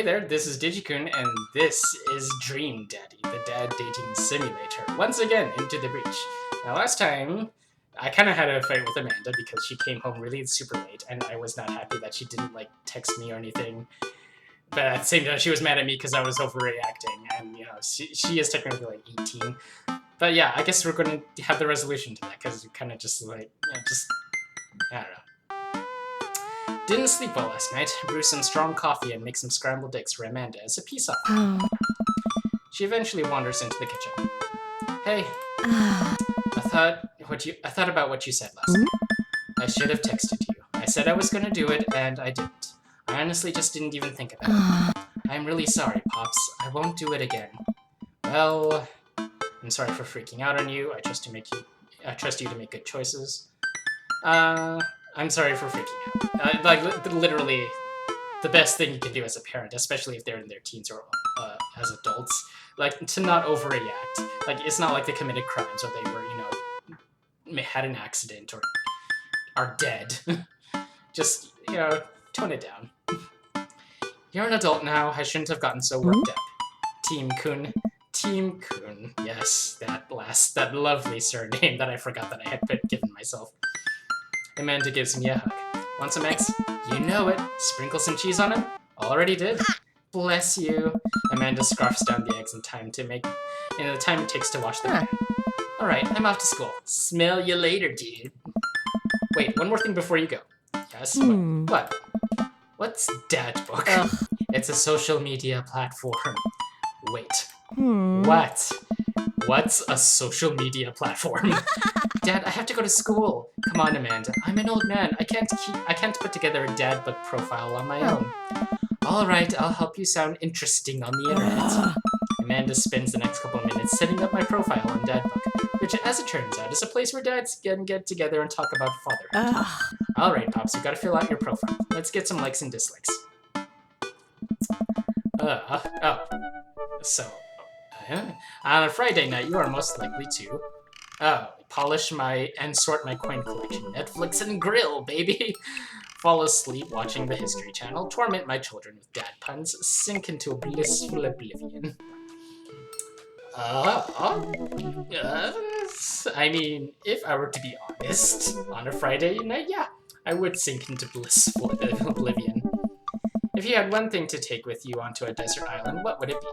Hey there, this is Digikun, and this is Dream Daddy, the dad dating simulator. Once again, into the breach. Now, last time, I kind of had a fight with Amanda because she came home really super late, and I was not happy that she didn't, like, text me or anything. But at the same time, she was mad at me because I was overreacting, and, you know, she is technically, like, 18. But yeah, I guess we're going to have the resolution to that, because you kind of just, like, you know, just, I don't know. Didn't sleep well last night. Brew some strong coffee and make some scrambled eggs for Amanda as a peace offering. She eventually wanders into the kitchen. Hey, I thought about what you said last night. I should have texted you. I said I was gonna do it, and I didn't. I honestly just didn't even think about it. I'm really sorry, Pops. I won't do it again. Well, I'm sorry for freaking out on you. I trust you to make good choices. I'm sorry for freaking out. Like, literally, the best thing you can do as a parent, especially if they're in their teens or as adults, like, to not overreact. Like, it's not like they committed crimes or they were, you know, had an accident or are dead. Just, you know, tone it down. You're an adult now. I shouldn't have gotten so worked up. Team Kun. Team Kun. Yes, that lovely surname that I forgot that I had given myself. Amanda gives me a hug. Want some eggs? You know it. Sprinkle some cheese on them? Already did. Bless you. Amanda scarfs down the eggs in the time it takes to wash them. Alright, I'm off to school. Smell you later, dude. Wait, one more thing before you go. Yes? What? What's Dad Book? It's a social media platform. Wait. What? What's a social media platform? Dad, I have to go to school. Come on, Amanda. I'm an old man. I can't put together a dad book profile on my own. All right, I'll help you sound interesting on the internet. Amanda spends the next couple of minutes setting up my profile on Dad Book, which, as it turns out, is a place where dads can get together and talk about fatherhood. All right, Pops, you gotta fill out your profile. Let's get some likes and dislikes. On a Friday night, you are most likely to polish and sort my coin collection. Netflix and grill, baby! Fall asleep watching the History Channel, torment my children with dad puns, sink into a blissful oblivion. I mean, if I were to be honest, on a Friday night, yeah, I would sink into blissful oblivion. If you had one thing to take with you onto a desert island, what would it be?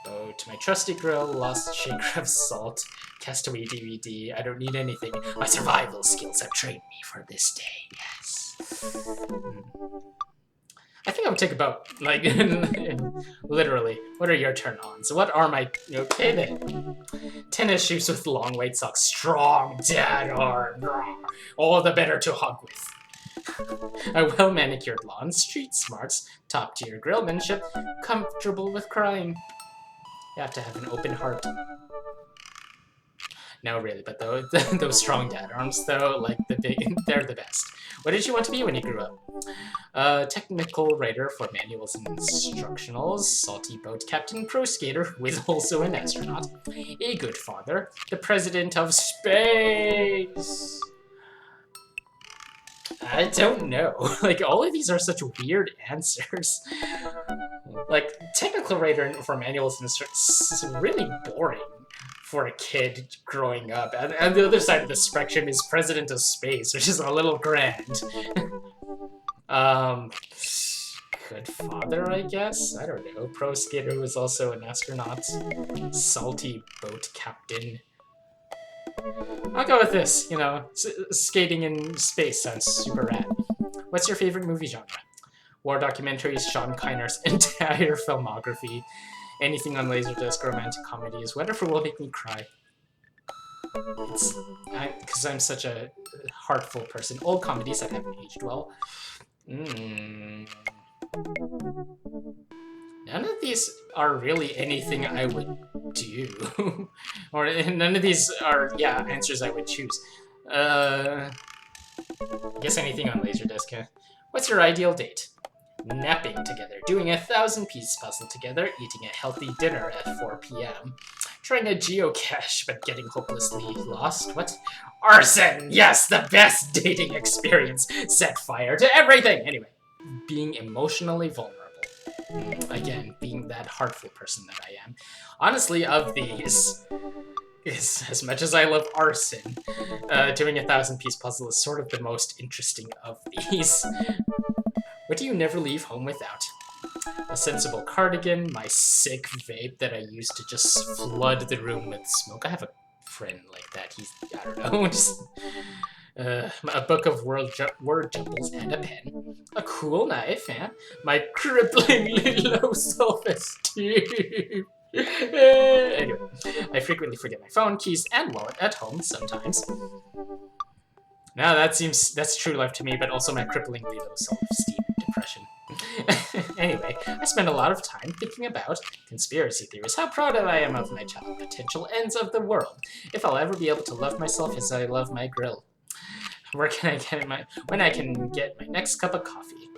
Boat, my trusty grill, lost shaker of salt, Castaway DVD. I don't need anything. My survival skills have trained me for this day, yes. I think I would take a boat. Like, literally. What are your turn-ons? What are my... Okay, then. Tennis shoes with long white socks. Strong dad arm. All the better to hug with. A well-manicured lawn. Street smarts. Top-tier grillmanship. Comfortable with crying. You have to have an open heart. No, really, but those strong dad arms, though, like, they're the best. What did you want to be when you grew up? Technical writer for manuals and instructionals, salty boat captain, pro skater, who is also an astronaut, a good father, the president of space. I don't know. Like, all of these are such weird answers. Like, technical writer for manuals and instructions is really boring for a kid growing up. And the other side of the spectrum is president of space, which is a little grand. Good father, I guess? I don't know. Pro skater who is also an astronaut. Salty boat captain. I'll go with this, you know. Skating in space sounds super rad. What's your favorite movie genre? War documentaries, Sean Kiner's entire filmography. Anything on Laserdisc, romantic comedies, whatever will make me cry. Because I'm such a heartful person. Old comedies that haven't aged well. None of these are really anything I would do. Or none of these are, answers I would choose. I guess anything on Laserdisc. What's your ideal date? Napping together, doing a 1,000-piece puzzle together, eating a healthy dinner at 4 p.m., trying a geocache but getting hopelessly lost. What? Arson! Yes, the best dating experience! Set fire to everything! Anyway, being emotionally vulnerable. Again, being that heartful person that I am. Honestly, of these, is as much as I love arson, doing a 1,000-piece puzzle is sort of the most interesting of these. What do you never leave home without? A sensible cardigan, my sick vape that I use to just flood the room with smoke. I have a friend like that. He's, I don't know, just... a book of word jumbles and a pen. A cool knife, yeah. My cripplingly low self-esteem. Anyway, I frequently forget my phone, keys, and wallet at home sometimes. Now that's true life to me, but also my cripplingly low self-esteem and depression. Anyway, I spend a lot of time thinking about conspiracy theories, how proud I am of my child, potential ends of the world, if I'll ever be able to love myself as I love my grill. Where can I get when I can get my next cup of coffee?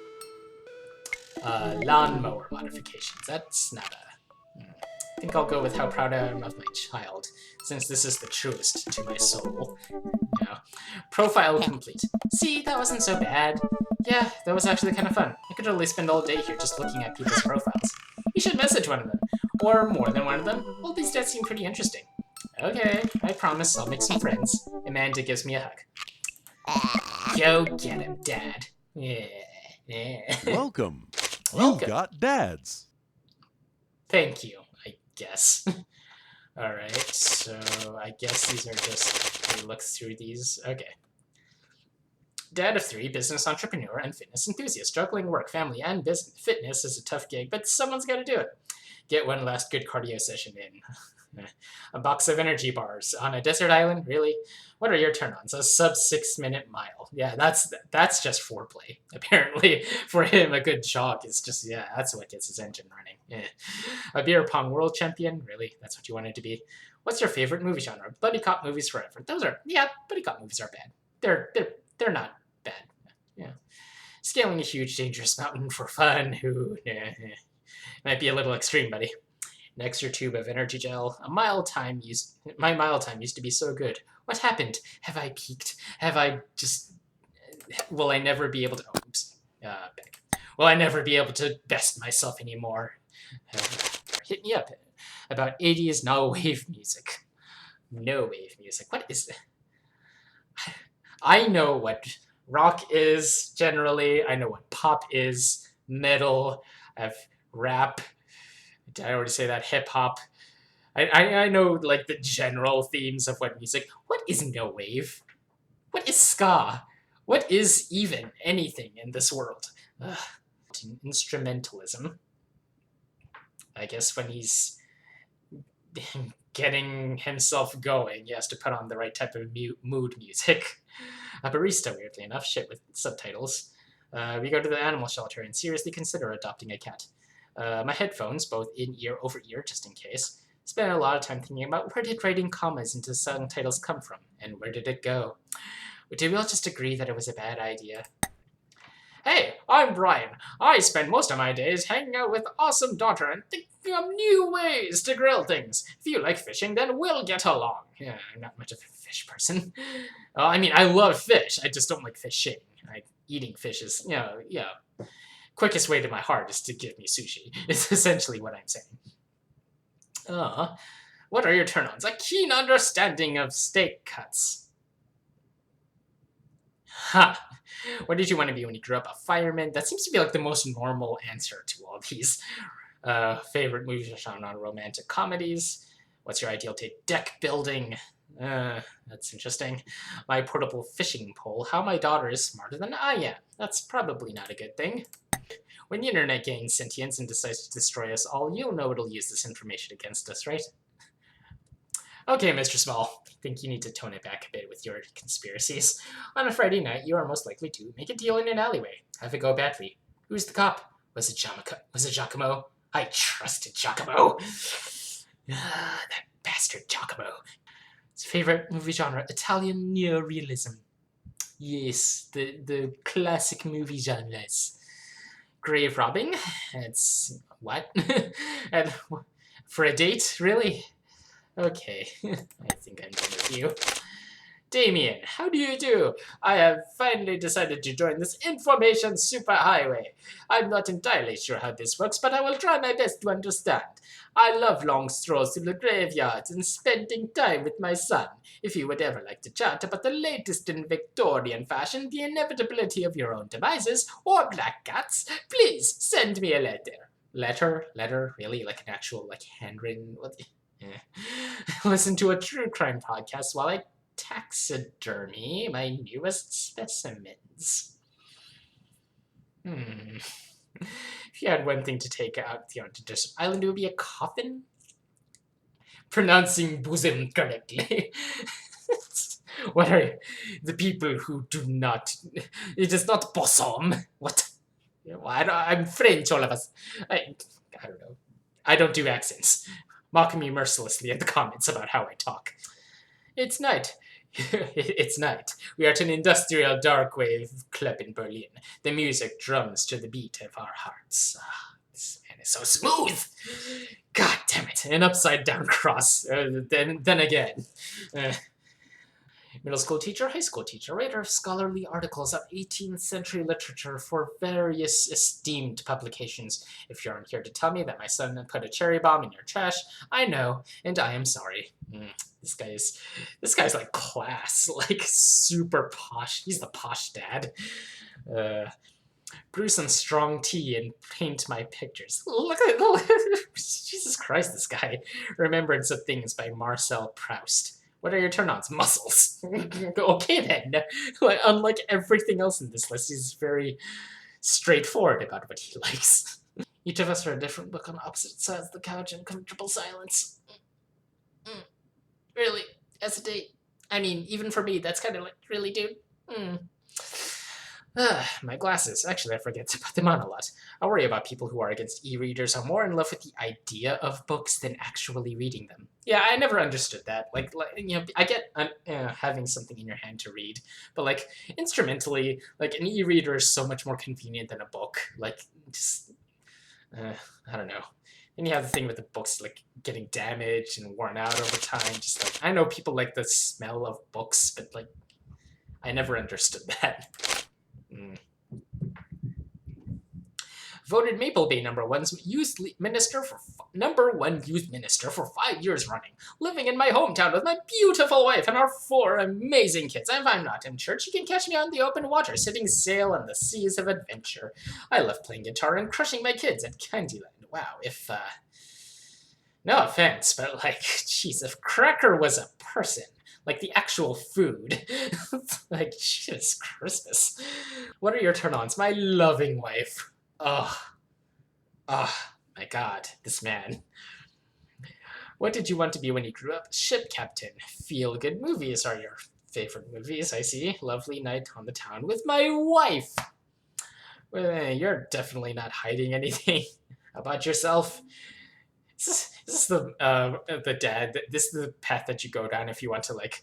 Lawnmower modifications. That's not a... I think I'll go with how proud I am of my child, since this is the truest to my soul. Yeah. Profile complete. See, that wasn't so bad. Yeah, that was actually kind of fun. I could totally spend all day here just looking at people's profiles. You should message one of them. Or more than one of them. All these dads seem pretty interesting. Okay, I promise I'll make some friends. Amanda gives me a hug. Go get him, Dad. Yeah. Welcome. Welcome. You've got dads. Thank you, I guess. Alright, so I guess these are just... look through these. Okay. Dad of 3, business entrepreneur, and fitness enthusiast. Juggling work, family, and fitness is a tough gig, but someone's got to do it. Get one last good cardio session in. A box of energy bars on a desert island? Really? What are your turn-ons? A sub 6-minute mile. Yeah, that's just foreplay. Apparently, for him, a good jog is just, yeah, that's what gets his engine running. Yeah. A beer pong world champion? Really? That's what you wanted to be? What's your favorite movie genre? Buddy cop movies forever. Those are, yeah, buddy cop movies are bad. They're not bad. Yeah. Scaling a huge, dangerous mountain for fun. Ooh, yeah. Might be a little extreme, buddy. An extra tube of energy gel. My mile time used to be so good. What happened? Have I peaked? Have I just... Will I never be able to... Oh, oops. Back. Will I never be able to best myself anymore? Hit me up about 80s no-wave music. No-wave music. What is... I know what rock is, generally. I know what pop is. Metal. I've rap. Did I already say that? Hip-hop. I know, like, the general themes of what music... What is no wave? What is ska? What is even anything in this world? Instrumentalism. I guess when he's getting himself going, he has to put on the right type of mood music. A barista, weirdly enough. Shit with subtitles. We go to the animal shelter and seriously consider adopting a cat. My headphones, both in-ear, over-ear, just in case. Spent a lot of time thinking about where did writing commas into song titles come from, and where did it go? Did we all just agree that it was a bad idea? Hey, I'm Brian. I spend most of my days hanging out with awesome daughter and thinking of new ways to grill things. If you like fishing, then we'll get along. Yeah, I'm not much of a fish person. I mean, I love fish. I just don't like fishing. Eating fish is, quickest way to my heart is to give me sushi. It's essentially what I'm saying. What are your turn-ons? A keen understanding of steak cuts. Ha! What did you want to be when you grew up? A fireman? That seems to be like the most normal answer to all these. Favorite movie genre, romantic comedies. What's your ideal take? Deck building. That's interesting. My portable fishing pole. How my daughter is smarter than I am. That's probably not a good thing. When the internet gains sentience and decides to destroy us all, you'll know it'll use this information against us, right? Okay, Mr. Small. I think you need to tone it back a bit with your conspiracies. On a Friday night, you are most likely to make a deal in an alleyway. Have it go badly. Who's the cop? Was it Giacomo? I trusted Giacomo. That bastard Giacomo. His favorite movie genre, Italian neorealism. Yes, the classic movie genres. Grave robbing? It's... what? And for a date? Really? Okay. I think I'm done with you. Damien, how do you do? I have finally decided to join this information superhighway. I'm not entirely sure how this works, but I will try my best to understand. I love long strolls through the graveyards and spending time with my son. If you would ever like to chat about the latest in Victorian fashion, the inevitability of your own devices, or black cats, please send me a letter. Letter? Really? Like an actual, like, handwritten? What? Yeah. Listen to a true crime podcast while I taxidermy my newest specimens. If you had one thing to take out to this island, it would be a coffin. Pronouncing bosom correctly. What are the people who do not? It is not bosom. What? I'm French, all of us. I don't know. I don't do accents. Mock me mercilessly in the comments about how I talk. It's night. It's night. We are at an industrial dark wave club in Berlin. The music drums to the beat of our hearts. This man is so smooth. God damn it! An upside down cross. Then again. Middle school teacher, high school teacher, writer of scholarly articles on 18th century literature for various esteemed publications. If you aren't here to tell me that my son put a cherry bomb in your trash, I know, and I am sorry. This guy's like class, like super posh. He's the posh dad. Brew some strong tea and paint my pictures. Look Jesus Christ, this guy. Remembrance of Things by Marcel Proust. What are your turn-ons? Muscles. Okay then. Unlike everything else in this list, he's very straightforward about what he likes. Each of us read a different book on opposite sides of the couch in comfortable silence. Really? As a date? I mean, even for me, that's kind of like, really, dude? My glasses. Actually, I forget to put them on a lot. I worry about people who are against e-readers are more in love with the idea of books than actually reading them. Yeah, I never understood that. Like I get having something in your hand to read, but like instrumentally, like an e-reader is so much more convenient than a book. Like, just I don't know. And you have the thing with the books like getting damaged and worn out over time. Just like I know people like the smell of books, but like I never understood that. Voted Maple Bay number one youth minister for 5 years running, living in my hometown with my beautiful wife and our 4 amazing kids. If I'm not in church, you can catch me on the open water, setting sail on the seas of adventure. I love playing guitar and crushing my kids at Candyland. Wow, if no offense, but like, jeez, if Cracker was a person, like the actual food. Like, Jesus Christmas. What are your turn-ons? My loving wife. Oh, my God, this man. What did you want to be when you grew up? Ship captain. Feel-good movies are your favorite movies, I see. Lovely night on the town with my wife. Well, you're definitely not hiding anything about yourself. Is this the dad? This is the path that you go down if you want to, like,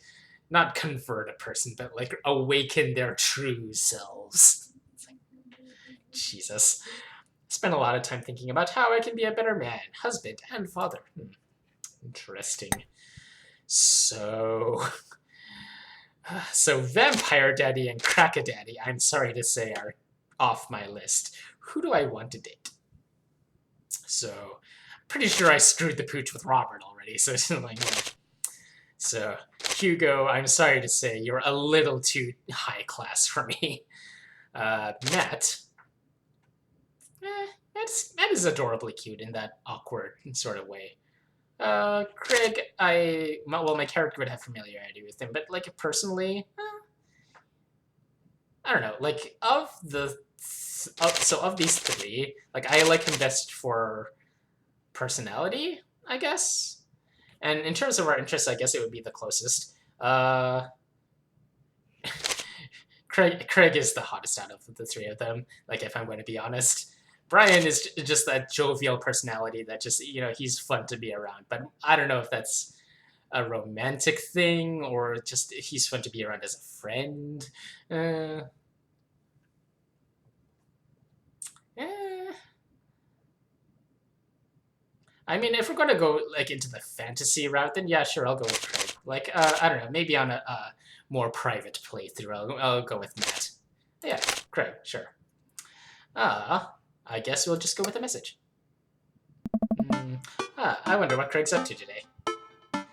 not convert a person, but like awaken their true selves. It's like, Jesus. I spent a lot of time thinking about how I can be a better man, husband, and father. Interesting. So Vampire Daddy and Crack-a-Daddy, I'm sorry to say, are off my list. Who do I want to date? So, pretty sure I screwed the pooch with Robert already, so it's like, so, Hugo, I'm sorry to say, you're a little too high class for me. Matt. Matt is adorably cute in that awkward sort of way. Craig, my character would have familiarity with him, but like personally, I don't know. Like of these 3, like I like him best for personality, I guess. And in terms of our interests, I guess it would be the closest. Craig is the hottest out of the 3 of them. Like if I'm going to be honest. Brian is just that jovial personality that just, he's fun to be around. But I don't know if that's a romantic thing or just he's fun to be around as a friend. I mean, if we're going to go like into the fantasy route, then yeah, sure, I'll go with Craig. Like, I don't know, maybe on a more private playthrough. I'll go with Matt. Yeah, Craig, sure. I guess we'll just go with a message. I wonder what Craig's up to today. I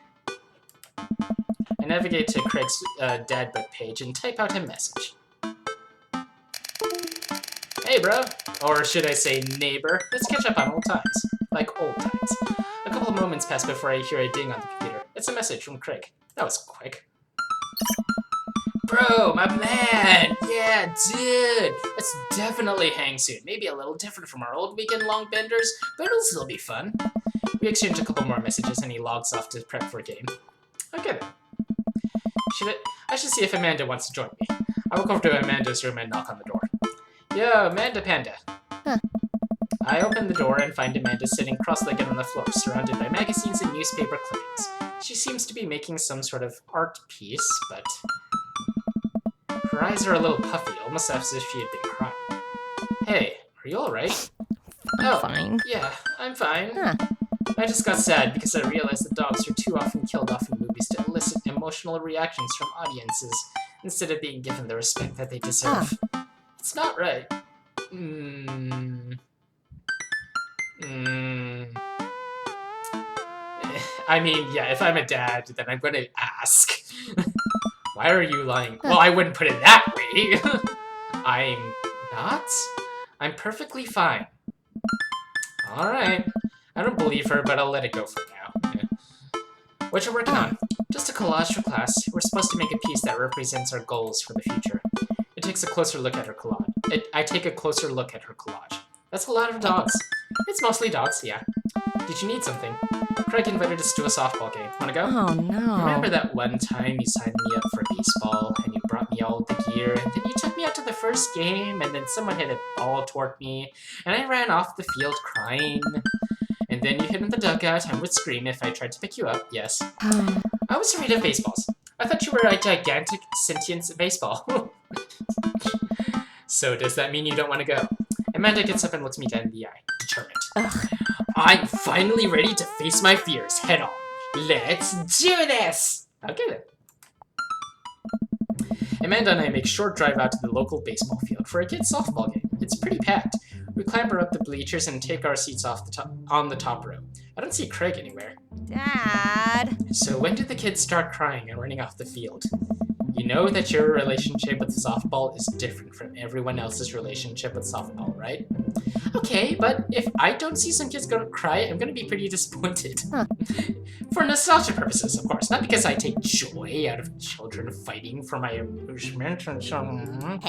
navigate to Craig's dadbook page and type out a message. Hey, bro. Or should I say neighbor? Let's catch up on old times. Like old times. A couple of moments pass before I hear a ding on the computer. It's a message from Craig. That was quick. Bro, my man! Yeah, dude! Let's definitely hang soon. Maybe a little different from our old weekend-long benders, but it'll still be fun. We exchange a couple more messages and he logs off to prep for a game. Okay then. I should see if Amanda wants to join me. I walk over to Amanda's room and knock on the door. Yo, Amanda Panda. Huh. I open the door and find Amanda sitting cross-legged on the floor, surrounded by magazines and newspaper clippings. She seems to be making some sort of art piece, but her eyes are a little puffy, almost as if she had been crying. Hey, are you alright? I'm fine. Yeah, I'm fine. Huh. I just got sad because I realized that dogs are too often killed off in movies to elicit emotional reactions from audiences, instead of being given the respect that they deserve. It's not right. I mean, yeah, if I'm a dad, then I'm gonna ask. Why are you lying? Well, I wouldn't put it that way. I'm not? I'm perfectly fine. Alright. I don't believe her, but I'll let it go for now. Yeah. What you working on? Just a collage for class. We're supposed to make a piece that represents our goals for the future. It takes a closer look at her collage. I take a closer look at her collage. That's a lot of dogs. It's mostly dogs, yeah. Did you need something? Craig invited us to a softball game. Wanna go? Oh no. Remember that one time you signed me up for baseball, and you brought me all the gear, and then you took me out to the first game, and then someone hit a ball toward me, and I ran off the field crying. And then you hid in the dugout and would scream if I tried to pick you up, yes. I was afraid of baseballs. I thought you were a gigantic, sentient baseball. So does that mean you don't want to go? Amanda gets up and looks me dead in the eye, determined. Ugh. I'm finally ready to face my fears head on. Let's do this! Okay then. Amanda and I make a short drive out to the local baseball field for a kids' softball game. It's pretty packed. We clamber up the bleachers and take our seats off on the top row. I don't see Craig anywhere. Dad. So when do the kids start crying and running off the field? You know that your relationship with softball is different from everyone else's relationship with softball, right? Okay, but if I don't see some kids gonna cry, I'm gonna be pretty disappointed. Huh. For nostalgia purposes, of course. Not because I take joy out of children fighting for my amusement and so on.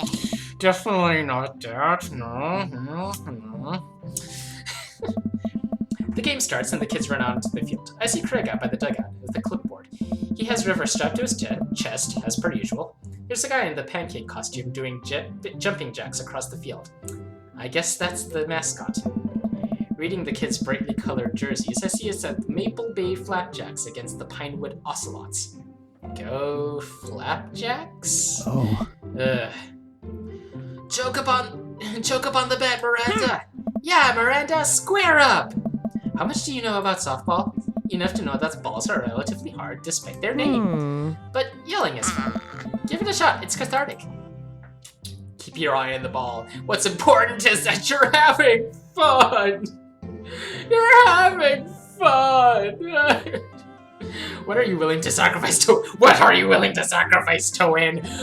Definitely not that, no. The game starts and the kids run out into the field. I see Craig out by the dugout with a clipboard. He has River strapped to his chest, as per usual. There's a guy in the pancake costume doing jumping jacks across the field. I guess that's the mascot. Reading the kids' brightly colored jerseys, I see it's at Maple Bay Flapjacks against the Pinewood Ocelots. Go Flapjacks? Oh. Choke up on the bat, Miranda! Yeah, Miranda, square up! How much do you know about softball? Enough to know that balls are relatively hard despite their name. But yelling is fun. Give it a shot, it's cathartic. Keep your eye on the ball. What's important is that you're having fun! You're having fun! What are you willing to sacrifice to win?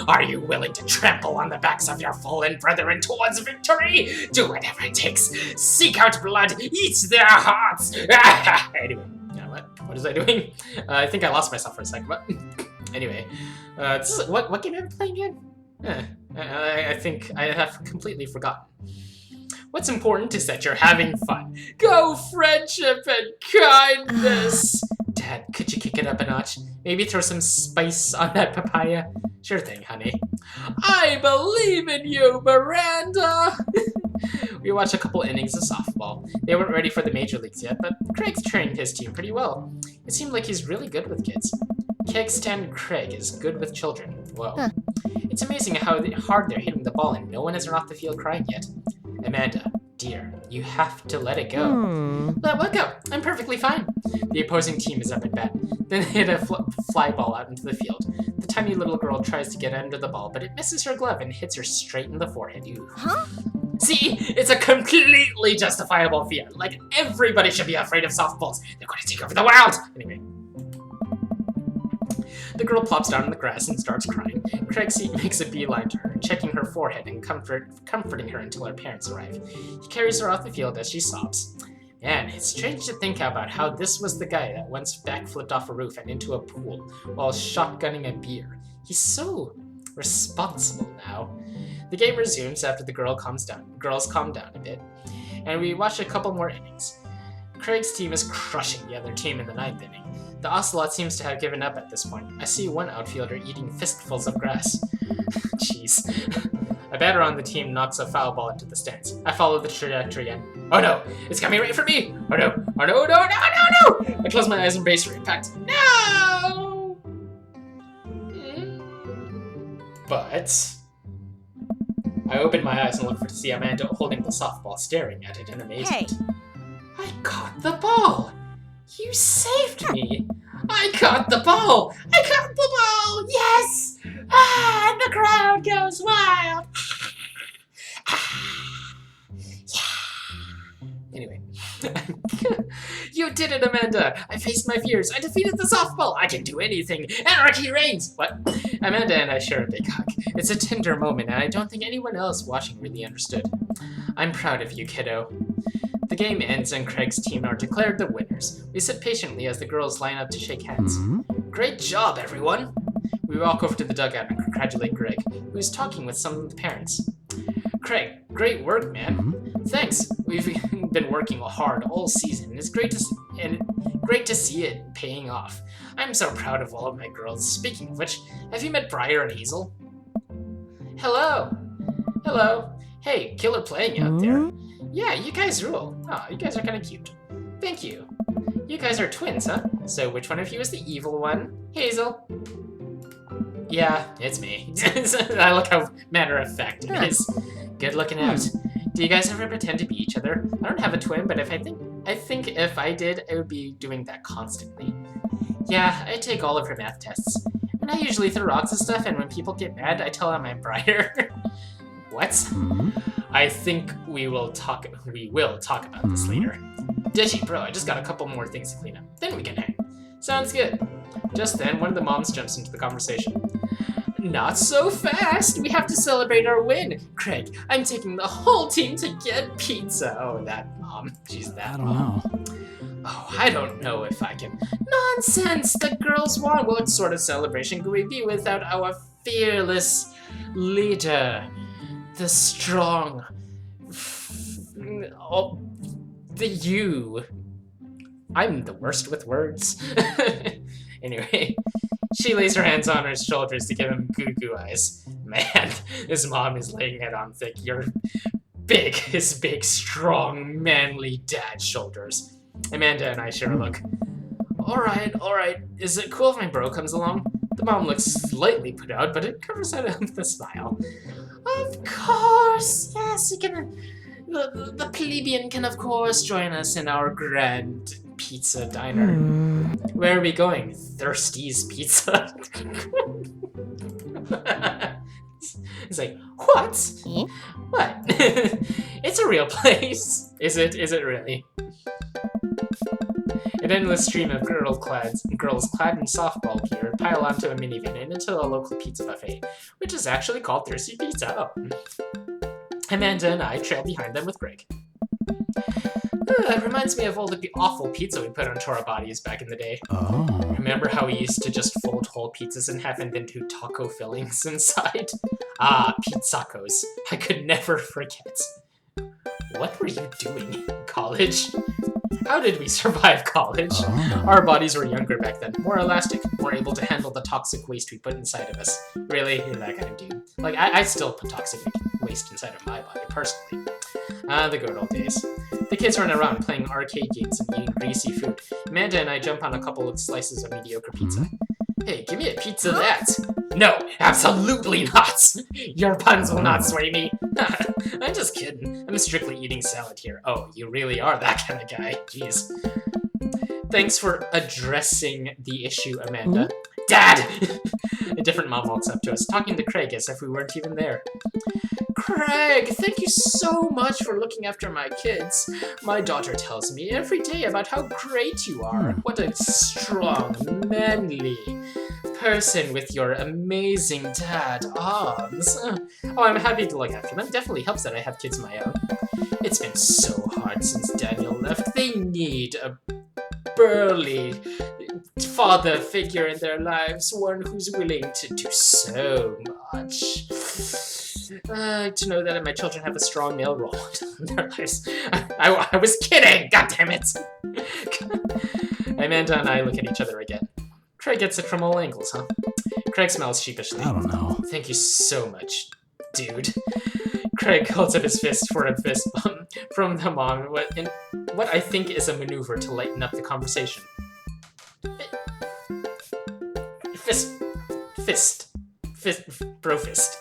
Are you willing to trample on the backs of your fallen brethren towards victory? Do whatever it takes. Seek out blood. Eat their hearts. Anyway, what was I doing? I think I lost myself for a second, but anyway. What game am I playing again? I think I have completely forgotten. What's important is that you're having fun. Go friendship and kindness! Dad, could you kick it up a notch? Maybe throw some spice on that papaya? Sure thing, honey. I believe in you, Miranda! We watched a couple innings of softball. They weren't ready for the major leagues yet, but Craig's trained his team pretty well. It seemed like he's really good with kids. Keg Stand Craig is good with children. Whoa. It's amazing how hard they're hitting the ball and no one has run off the field crying yet. Amanda, dear, you have to let it go. Let what go? I'm perfectly fine. The opposing team is up and bat. Then they hit a fly ball out into the field. The tiny little girl tries to get under the ball, but it misses her glove and hits her straight in the forehead. Ooh. Huh? See, it's a completely justifiable fear. Like, everybody should be afraid of softballs. They're going to take over the world. Anyway. The girl plops down on the grass and starts crying. Craig makes a beeline to her, checking her forehead and comforting her until her parents arrive. He carries her off the field as she sobs. Man, it's strange to think about how this was the guy that once backflipped off a roof and into a pool while shotgunning a beer. He's so responsible now. The game resumes after the girls calm down a bit, and we watch a couple more innings. Craig's team is crushing the other team in the 9th inning. The Ocelot seems to have given up at this point. I see one outfielder eating fistfuls of grass. Jeez. A batter on the team knocks a foul ball into the stands. I follow the trajectory and... Oh no! It's coming right for me! Oh no! Oh no, no, no, no, no! I close my eyes and brace for impact. No! But... I open my eyes and look to see Amanda holding the softball, staring at it in amazement. Hey. I caught the ball! You saved me! I caught the ball! I caught the ball! Yes! Ah, and the crowd goes wild! Yeah. Anyway. You did it, Amanda! I faced my fears. I defeated the softball! I can do anything! Anarchy reigns! What? Amanda and I share a big hug. It's a tender moment, and I don't think anyone else watching really understood. I'm proud of you, kiddo. The game ends and Craig's team are declared the winners. We sit patiently as the girls line up to shake hands. Great job, everyone! We walk over to the dugout and congratulate Greg, who is talking with some of the parents. Craig, great work, man. Thanks. We've been working hard all season. It's great to see it paying off. I'm so proud of all of my girls. Speaking of which, have you met Briar and Hazel? Hello. Hello. Hey, killer playing out there. Yeah, you guys rule. Oh, you guys are kind of cute. Thank you. You guys are twins, huh? So which one of you is the evil one? Hazel. Yeah, it's me. I look how matter of fact it is. Good looking out. Do you guys ever pretend to be each other? I don't have a twin, but I think if I did, I would be doing that constantly. Yeah, I take all of her math tests. And I usually throw rocks and stuff, and when people get mad, I tell them I'm brighter. What? I think we will talk about this later. Digi, bro, I just got a couple more things to clean up. Then we can hang. Sounds good. Just then, one of the moms jumps into the conversation. Not so fast! We have to celebrate our win! Craig, I'm taking the whole team to get pizza! Oh, that mom. She's that mom. Oh, I don't know if I can... Nonsense! The girls won! What sort of celebration could we be without our fearless leader? The strong... the you. I'm the worst with words. Anyway, she lays her hands on his shoulders to give him goo-goo eyes. Man, his mom is laying it on thick. You're big, his big, strong, manly dad shoulders. Amanda and I share a look. Alright, is it cool if my bro comes along? The mom looks slightly put out, but it covers it up with a smile. Of course, yes, you can... The plebeian can of course join us in our grand pizza diner. Where are we going? Thirsty's Pizza. It's like, what? What? It's a real place. Is it really? An endless stream of girls clad in softball gear pile onto a minivan and into a local pizza buffet, which is actually called Thirsty Pizza. Oh. Amanda and I trail behind them with Greg. It reminds me of all the awful pizza we put onto our bodies back in the day. Oh. Remember how we used to just fold whole pizzas in half and then do taco fillings inside? Ah, pizzacos. I could never forget. What were you doing in college? How did we survive college? Oh. Our bodies were younger back then, more elastic, more able to handle the toxic waste we put inside of us. Really? You're that kind of dude. Like, I still put toxic waste inside of my body, personally. The good old days. The kids run around playing arcade games and eating greasy food. Amanda and I jump on a couple of slices of mediocre pizza. Hey, give me a pizza that! No, absolutely not! Your puns will not sway me. I'm just kidding. I'm strictly eating salad here. Oh, you really are that kind of guy. Jeez. Thanks for addressing the issue, Amanda. Dad! A different mom walks up to us, talking to Craig as if we weren't even there. Craig, thank you so much for looking after my kids. My daughter tells me every day about how great you are. What a strong, manly person with your amazing dad arms. Oh, I'm happy to look after them. Definitely helps that I have kids of my own. It's been so hard since Daniel left. They need a burly father figure in their lives, one who's willing to do so much. To know that my children have a strong male role in their lives. I was kidding! God damn it! Amanda and I look at each other again. Craig gets it from all angles, huh? Craig smells sheepishly. I don't know. Thank you so much, dude. Craig holds up his fist for a fist bump from the mom in what I think is a maneuver to lighten up the conversation. Bro fist.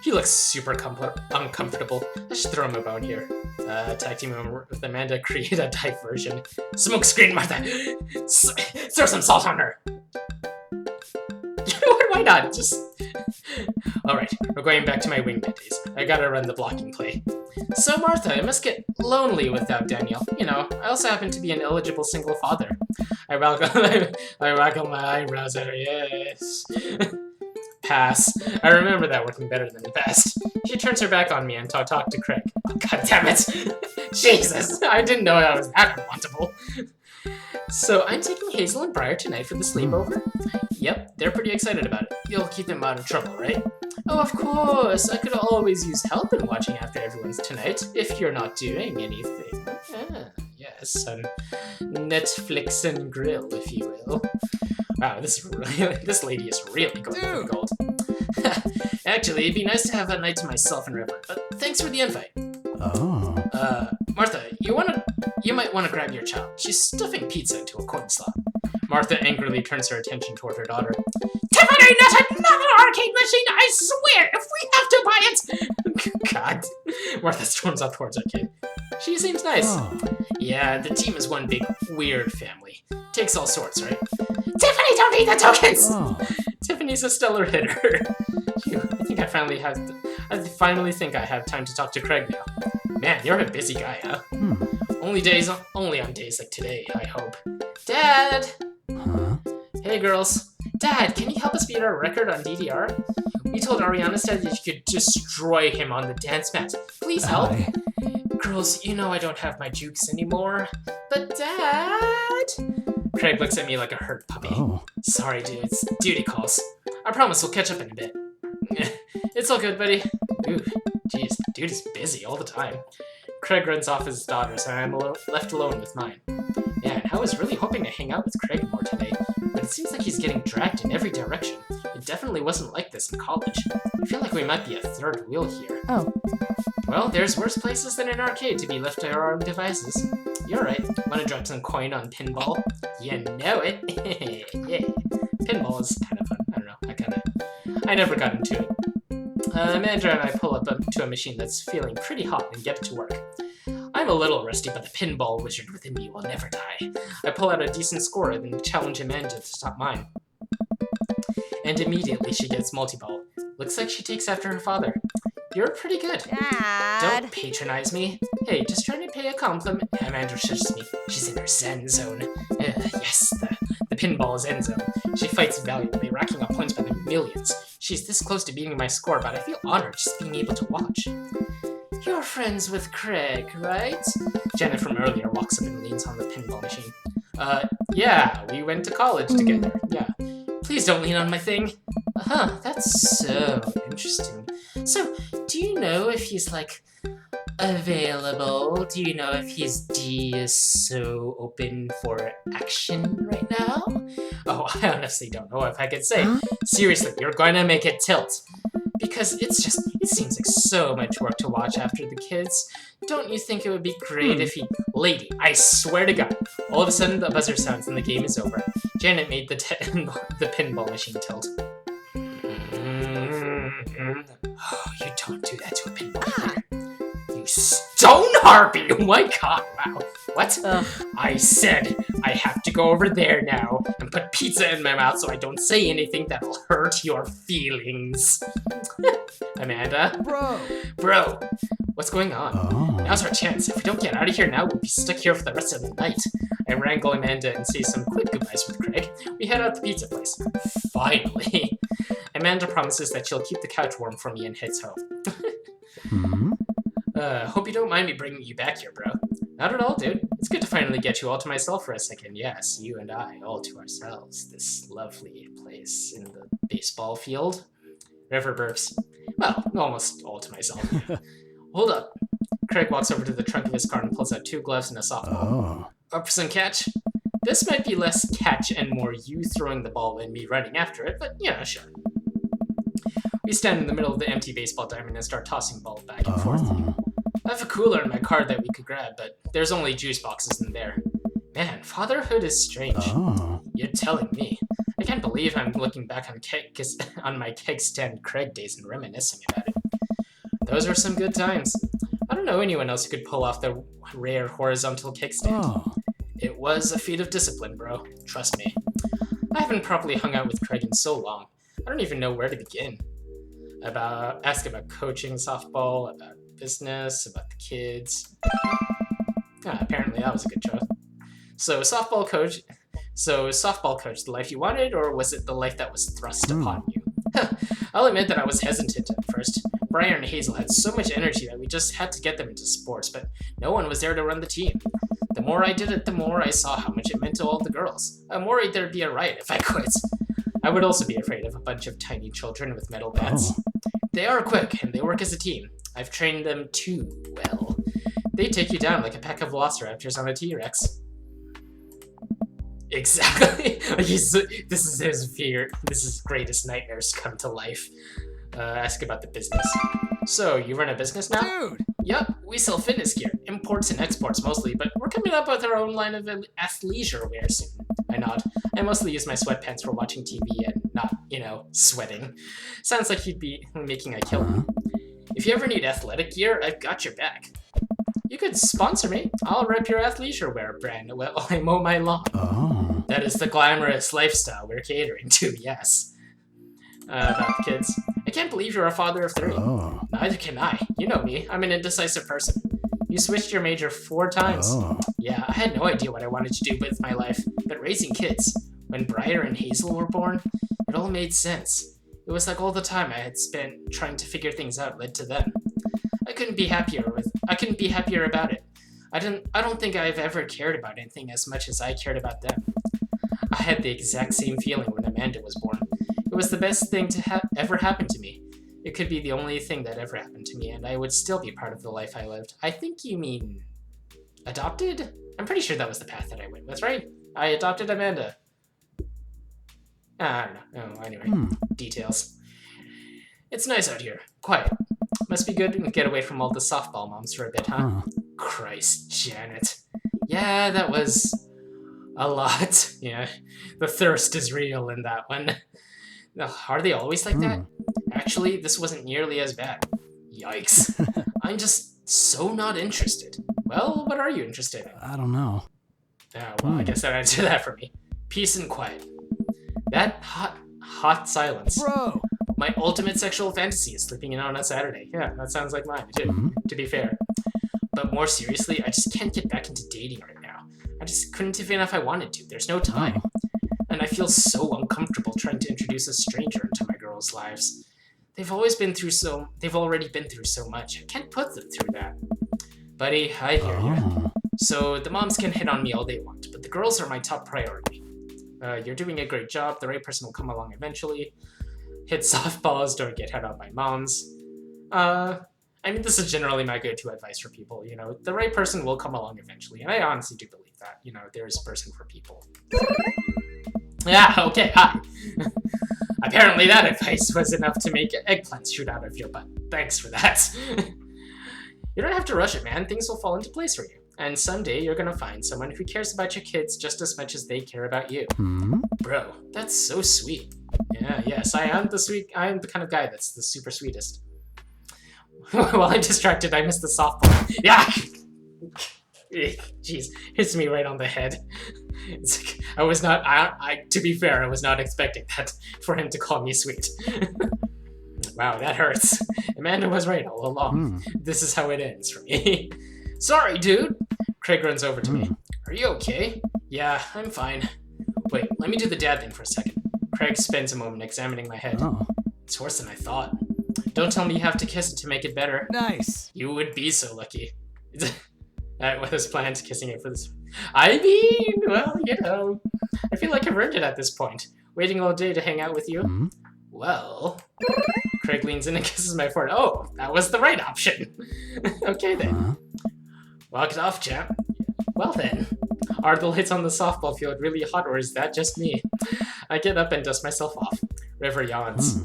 He looks super uncomfortable. I should throw him a bone here. Tag team with Amanda, create a diversion. Smoke screen, Martha! Throw some salt on her! Why not? Just... Alright, we're going back to my wingman days. I gotta run the blocking play. So Martha, I must get lonely without Daniel. You know, I also happen to be an eligible single father. I waggle my eyebrows at her, yes. Pass. I remember that working better than the past. She turns her back on me and talk to Craig. Oh, God damn it! Jesus! I didn't know I was that unwantable. So I'm taking Hazel and Briar tonight for the sleepover? Yep, they're pretty excited about it. You'll keep them out of trouble, right? Oh, of course! I could always use help in watching after everyone's tonight, if you're not doing anything. Yes, Netflix and grill, if you will. Wow, this lady is really going for the gold. Actually, it'd be nice to have that night to myself and River, but thanks for the invite. Oh. Martha, you might want to grab your child. She's stuffing pizza into a coin slot. Martha angrily turns her attention toward her daughter. Tiffany, not another arcade machine, I swear, if we have to buy it! God. Martha storms up towards her kid. She seems nice. Oh. Yeah, the team is one big, weird family. Takes all sorts, right? Tiffany, don't need the tokens! Oh. Tiffany's a stellar hitter. I finally think I have time to talk to Craig now. Man, you're a busy guy, huh? Only on days like today, I hope. Dad! Huh? Hey, girls. Dad, can you help us beat our record on DDR? We told Ariana said that you could destroy him on the dance mat. Please help. Girls, you know I don't have my jukes anymore. But Dad... Craig looks at me like a hurt puppy. Oh. Sorry, dudes. Duty calls. I promise we'll catch up in a bit. It's all good, buddy. Ooh, jeez, dude is busy all the time. Craig runs off his daughters, and I'm left alone with mine. Man, I was really hoping to hang out with Craig more today, but it seems like he's getting dragged in every direction. It definitely wasn't like this in college. I feel like we might be a third wheel here. Oh. Well, there's worse places than an arcade to be left to our own devices. You're right. Want to drop some coin on pinball? You know it. Yeah. Pinball is kind of fun. I don't know. I never got into it. Amanda and I pull up to a machine that's feeling pretty hot and get it to work. I'm a little rusty, but the pinball wizard within me will never die. I pull out a decent score and then challenge Amanda to stop mine. And immediately she gets multi-ball. Looks like she takes after her father. You're pretty good. Dad. Don't patronize me. Hey, just trying to pay a compliment. Amanda shushes me. She's in her zen zone. Yes, the pinball is end zone. She fights valiantly, racking up points by the millions. She's this close to beating my score, but I feel honored just being able to watch. You're friends with Craig, right? Janet from earlier walks up and leans on the pinball machine. Yeah, we went to college together, yeah. Please don't lean on my thing. That's so interesting. So, do you know if he's, like, available? Do you know if his D is so open for action right now? Oh, I honestly don't know if I could say. Huh? Seriously, you're going to make it tilt. Because it seems like so much work to watch after the kids. Don't you think it would be great if he... Lady, I swear to God. All of a sudden, the buzzer sounds and the game is over. Janet made the pinball machine tilt. Oh, you don't do that to a pinball player. You stone harpy! Oh my god, wow. What? I said I have to go over there now and put pizza in my mouth so I don't say anything that'll hurt your feelings. Amanda? Bro, what's going on? Now's our chance. If we don't get out of here now, we'll be stuck here for the rest of the night. I wrangle Amanda and say some quick goodbyes with Craig. We head out the pizza place. Finally. Amanda promises that she'll keep the couch warm for me and heads home. Hope you don't mind me bringing you back here, bro. Not at all, dude. It's good to finally get you all to myself for a second. Yes, you and I, all to ourselves. This lovely place in the baseball field. River burps. Well, almost all to myself. Hold up. Craig walks over to the trunk of his car and pulls out 2 gloves and a softball. Up for some catch? This might be less catch and more you throwing the ball than me running after it, but yeah, sure. We stand in the middle of the empty baseball diamond and start tossing balls back and forth. I have a cooler in my car that we could grab, but there's only juice boxes in there. Man, fatherhood is strange. You're telling me. I can't believe I'm looking back on my keg stand Craig days and reminiscing about it. Those were some good times. I don't know anyone else who could pull off the rare horizontal kickstand. It was a feat of discipline, bro. Trust me. I haven't properly hung out with Craig in so long. I don't even know where to begin. Ask about coaching softball, about business, about the kids. Apparently that was a good choice. So softball coach, the life you wanted, or was it the life that was thrust upon you? I'll admit that I was hesitant at first. Briar and Hazel had so much energy that we just had to get them into sports, but no one was there to run the team. The more I did it, the more I saw how much it meant to all the girls. I'm worried there'd be a riot if I quit. I would also be afraid of a bunch of tiny children with metal bats. They are quick, and they work as a team. I've trained them too well. They take you down like a pack of velociraptors on a T-Rex. Exactly. This is his fear. This is greatest nightmares come to life. Ask about the business. So, you run a business now? Dude! Yup, we sell fitness gear. Imports and exports mostly, but we're coming up with our own line of athleisure wear soon. I nod. I mostly use my sweatpants for watching TV and not, sweating. Sounds like you'd be making a killing. If you ever need athletic gear, I've got your back. You could sponsor me. I'll rep your athleisure wear brand while I mow my lawn. That is the glamorous lifestyle we're catering to, yes. About the kids. I can't believe you're a father of 3. Neither can I. You know me. I'm an indecisive person. You switched your major 4 times. Yeah, I had no idea what I wanted to do with my life, but raising kids, when Briar and Hazel were born, it all made sense. It was like all the time I had spent trying to figure things out led to them. I couldn't be happier about it. I don't think I've ever cared about anything as much as I cared about them. I had the exact same feeling when Amanda was born. It was the best thing to ever happen to me. It could be the only thing that ever happened to me, and I would still be part of the life I lived. I think you mean... adopted? I'm pretty sure that was the path that I went with, right? I adopted Amanda. I don't know. Oh, anyway, details. It's nice out here. Quiet. Must be good to get away from all the softball moms for a bit, huh? Christ, Janet. Yeah, that was a lot. Yeah, the thirst is real in that one. Are they always like that? Actually, this wasn't nearly as bad. Yikes. I'm just so not interested. Well, what are you interested in? I don't know. Well, I guess that answered that for me. Peace and quiet. That hot silence. Bro! My ultimate sexual fantasy is sleeping in on a Saturday. Yeah, that sounds like mine, too, to be fair. But more seriously, I just can't get back into dating right now. I just couldn't even if I wanted to. There's no time. And I feel so uncomfortable trying to introduce a stranger into my girls' lives. They've already been through so much. I can't put them through that. Buddy, I hear you. So the moms can hit on me all they want, but the girls are my top priority. You're doing a great job. The right person will come along eventually. Hit softballs, don't get hit on by moms. I mean, this is generally my go-to advice for people, the right person will come along eventually, and I honestly do believe that, there's a person for people. Yeah, okay, hi. Apparently that advice was enough to make eggplants shoot out of your butt. Thanks for that. You don't have to rush it, man. Things will fall into place for you. And someday you're gonna find someone who cares about your kids just as much as they care about you. Bro, that's so sweet. Yeah, yes, I am the kind of guy that's the super sweetest. While I'm distracted, I missed the softball. Yeah! Jeez, hits me right on the head. It's like, I was not, to be fair, I was not expecting that, for him to call me sweet. Wow, that hurts. Amanda was right all along. This is how it ends for me. Sorry, dude. Craig runs over to me. Are you okay? Yeah, I'm fine. Wait, let me do the dad thing for a second. Craig spends a moment examining my head. It's worse than I thought. Don't tell me you have to kiss it to make it better. Nice. You would be so lucky. With his plans, kissing it for this. I mean, well, you know, I feel like I've earned it at this point. Waiting all day to hang out with you. Well, Craig leans in and kisses my forehead. Oh, that was the right option. Okay then. Walk it off, champ. Well then. Are the lights on the softball field really hot, or is that just me? I get up and dust myself off. River yawns.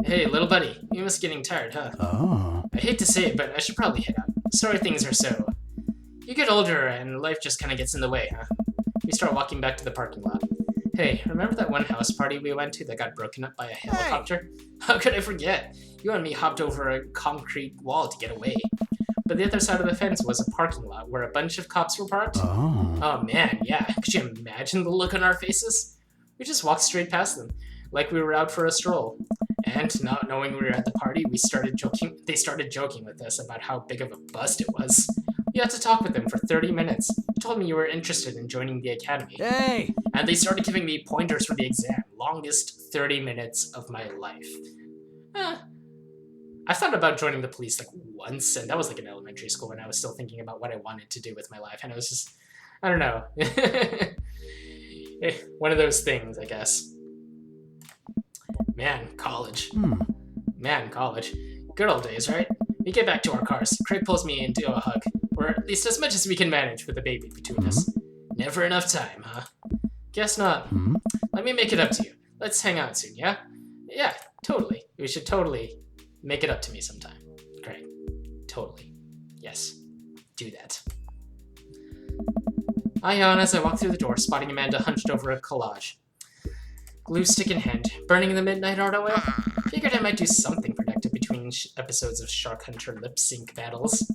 Hey, little buddy, you must be getting tired, huh? I hate to say it, but I should probably head out. Sorry things are so... You get older and life just kind of gets in the way, huh? We start walking back to the parking lot. Hey, remember that one house party we went to that got broken up by a helicopter? Hey. How could I forget? You and me hopped over a concrete wall to get away. But the other side of the fence was a parking lot where a bunch of cops were parked. Oh man, yeah. Could you imagine the look on our faces? We just walked straight past them, like we were out for a stroll. And not knowing we were at the party, they started joking with us about how big of a bust it was. We had to talk with them for 30 minutes. You told me you were interested in joining the academy. Hey! And they started giving me pointers for the exam. Longest 30 minutes of my life. I thought about joining the police like once, and that was like in elementary school when I was still thinking about what I wanted to do with my life. And it was just, I don't know. One of those things, I guess. Man, college. Man, college. Good old days, right? We get back to our cars. Craig pulls me into a hug. Or at least as much as we can manage with a baby between us. Never enough time, huh? Guess not. Let me make it up to you. Let's hang out soon, yeah? Yeah, totally. We should totally make it up to me sometime. Craig. Totally. Yes. Do that. I yawn as I walk through the door, spotting Amanda hunched over a collage. Glue stick in hand, burning the midnight art away. Figured I might do something productive between episodes of Shark Hunter lip sync battles.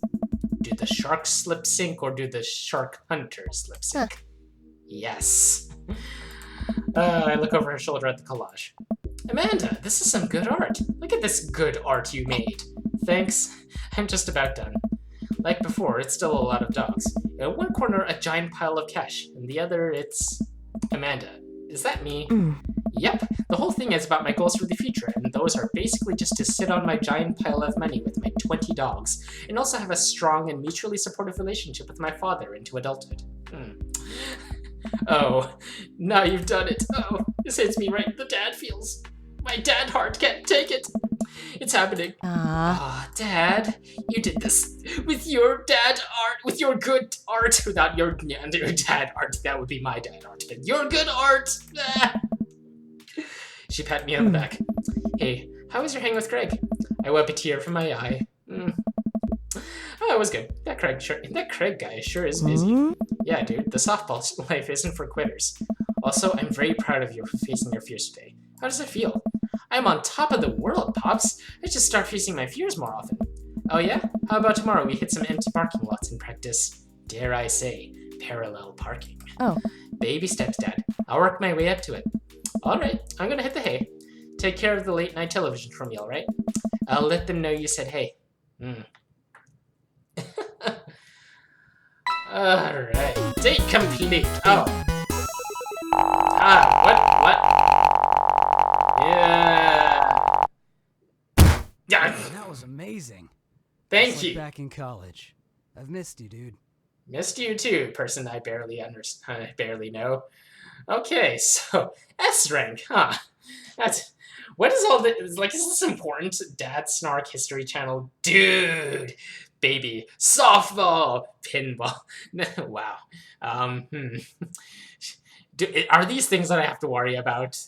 Do the sharks lip sync or do the shark hunters lip sync? Yes. I look over her shoulder at the collage. Amanda, this is some good art. Look at this good art you made. Thanks. I'm just about done. Like before, it's still a lot of dogs. In one corner, a giant pile of cash. In the other, it's... Amanda, is that me? Yep, the whole thing is about my goals for the future, and those are basically just to sit on my giant pile of money with my 20 dogs, and also have a strong and mutually supportive relationship with my father into adulthood. Oh, now you've done it. Oh, this hits me right in the dad feels. My dad heart can't take it. It's happening. Dad, you did this with your dad art, with your good art, without your dad art. That would be my dad art, but your good art. She pat me on the back. Hey, how was your hang with Craig? I wipe a tear from my eye. Oh, it was good. That Craig guy sure is busy. Yeah, dude, the softball life isn't for quitters. Also, I'm very proud of you for facing your fears today. How does it feel? I'm on top of the world, Pops. I should start facing my fears more often. Oh yeah? How about tomorrow we hit some empty parking lots and practice, dare I say, parallel parking? Oh. Baby steps, Dad. I'll work my way up to it. Alright, I'm gonna hit the hay. Take care of the late night television for me, alright? I'll let them know you said hey. Alright. Date complete. Oh. What? Yeah. Yeah. That was amazing. Thank It's you. like back in college. I've missed you, dude. Missed you too, person I barely know. Okay, so S rank, huh? What is all this? Like, is this important? Dad Snark History Channel, dude, baby, softball, pinball. Wow. Are these things that I have to worry about?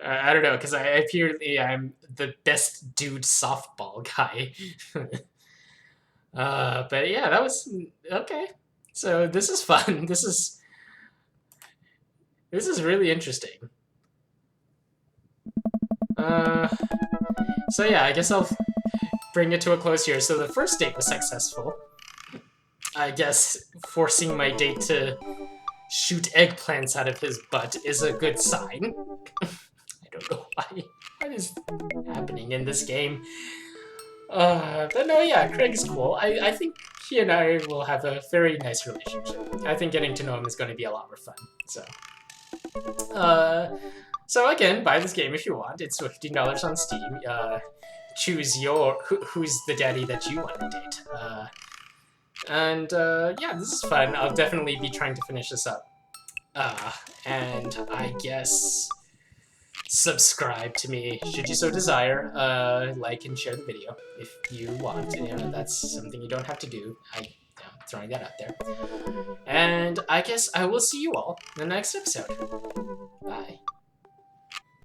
I don't know, because I apparently I'm the best dude softball guy. But yeah, that was okay. So this is fun. This is really interesting. So yeah, I guess I'll bring it to a close here. So the first date was successful. I guess forcing my date to shoot eggplants out of his butt is a good sign. I don't know why. What is happening in this game? But no, yeah, Craig's cool. I think he and I will have a very nice relationship. I think getting to know him is going to be a lot more fun. So again, buy this game if you want. It's $15 on Steam. Choose who's the daddy that you want to date. Yeah, this is fun. I'll definitely be trying to finish this up. And I guess subscribe to me should you so desire. Like and share the video if you want. You know, that's something you don't have to do. I'm throwing that out there. And I guess I will see you all in the next episode. Bye.